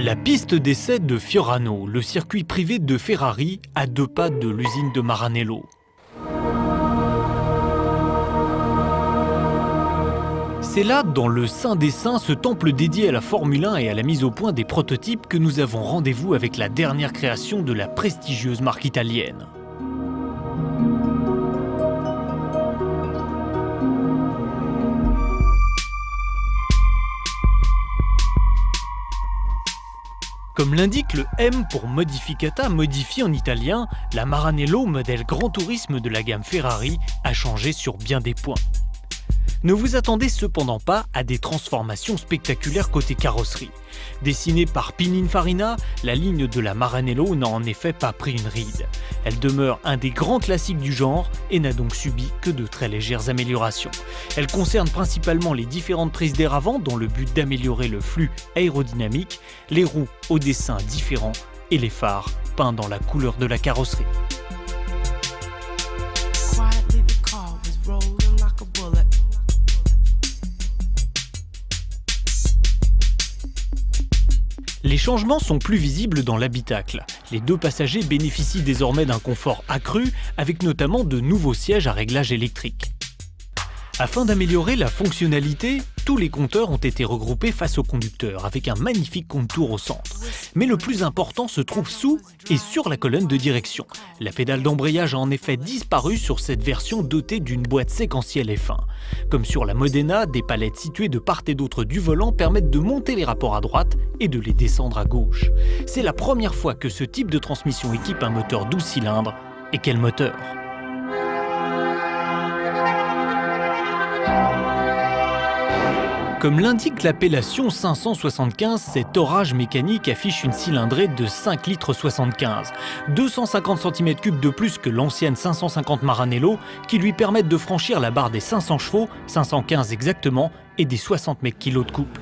La piste d'essai de Fiorano, le circuit privé de Ferrari, à 2 pas de l'usine de Maranello. C'est là, dans le Saint des Saints, ce temple dédié à la Formule 1 et à la mise au point des prototypes, que nous avons rendez-vous avec la dernière création de la prestigieuse marque italienne. Comme l'indique le M pour Modificata, modifié en italien, la Maranello, modèle grand tourisme de la gamme Ferrari, a changé sur bien des points. Ne vous attendez cependant pas à des transformations spectaculaires côté carrosserie. Dessinée par Pininfarina, la ligne de la Maranello n'a en effet pas pris une ride. Elle demeure un des grands classiques du genre et n'a donc subi que de très légères améliorations. Elle concerne principalement les différentes prises d'air avant dans le but d'améliorer le flux aérodynamique, les roues aux dessins différents et les phares peints dans la couleur de la carrosserie. Les changements sont plus visibles dans l'habitacle. Les 2 passagers bénéficient désormais d'un confort accru, avec notamment de nouveaux sièges à réglage électrique. Afin d'améliorer la fonctionnalité, tous les compteurs ont été regroupés face au conducteur, avec un magnifique compte-tours au centre. Mais le plus important se trouve sous et sur la colonne de direction. La pédale d'embrayage a en effet disparu sur cette version dotée d'une boîte séquentielle F1. Comme sur la Modena, des palettes situées de part et d'autre du volant permettent de monter les rapports à droite et de les descendre à gauche. C'est la première fois que ce type de transmission équipe un moteur 12 cylindres. Et quel moteur! Comme l'indique l'appellation 575, cet orage mécanique affiche une cylindrée de 5 litres 75, 250 cm3 de plus que l'ancienne 550 Maranello, qui lui permettent de franchir la barre des 500 chevaux, 515 exactement, et des 60 kg de couple.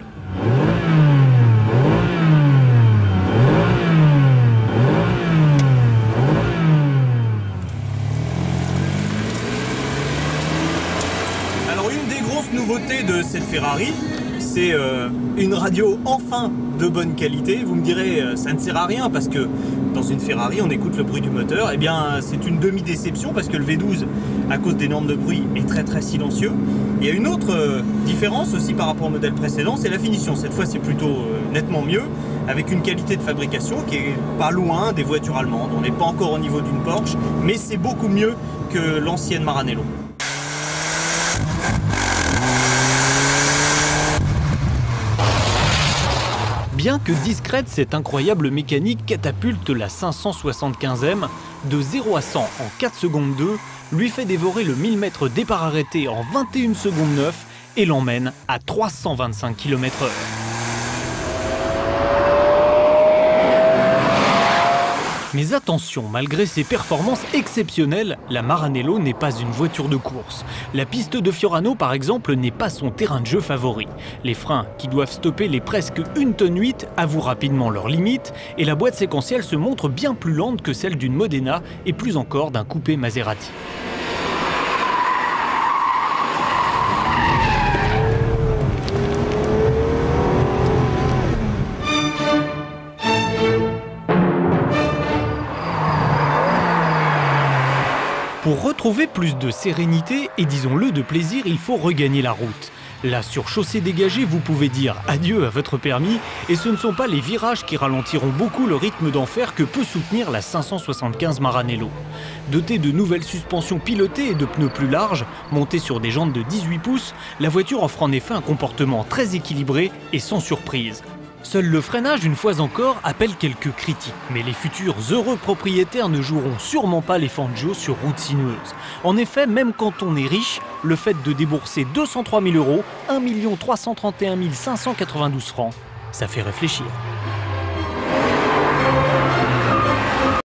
Alors une des grosses nouveautés de cette Ferrari, c'est une radio enfin de bonne qualité. Vous me direz, ça ne sert à rien parce que dans une Ferrari, on écoute le bruit du moteur. Eh bien, c'est une demi-déception parce que le V12, à cause des normes de bruit, est très silencieux. Il y a une autre différence aussi par rapport au modèle précédent, c'est la finition. Cette fois, c'est plutôt nettement mieux, avec une qualité de fabrication qui est pas loin des voitures allemandes. On n'est pas encore au niveau d'une Porsche, mais c'est beaucoup mieux que l'ancienne Maranello. Bien que discrète, cette incroyable mécanique catapulte la 575M de 0 à 100 en 4 secondes 2, lui fait dévorer le 1000 mètres départ arrêté en 21 secondes 9 et l'emmène à 325 km/h. Mais attention, malgré ses performances exceptionnelles, la Maranello n'est pas une voiture de course. La piste de Fiorano, par exemple, n'est pas son terrain de jeu favori. Les freins, qui doivent stopper les presque 1,8 tonnes, avouent rapidement leurs limites, et la boîte séquentielle se montre bien plus lente que celle d'une Modena et plus encore d'un coupé Maserati. Pour retrouver plus de sérénité et disons-le de plaisir, il faut regagner la route. Là, sur chaussée dégagée, vous pouvez dire adieu à votre permis et ce ne sont pas les virages qui ralentiront beaucoup le rythme d'enfer que peut soutenir la 575 Maranello. Dotée de nouvelles suspensions pilotées et de pneus plus larges, montée sur des jantes de 18 pouces, la voiture offre en effet un comportement très équilibré et sans surprise. Seul le freinage, une fois encore, appelle quelques critiques, mais les futurs heureux propriétaires ne joueront sûrement pas les Fangio sur route sinueuse. En effet, même quand on est riche, le fait de débourser 203 000 €, 1 331 592 francs, ça fait réfléchir.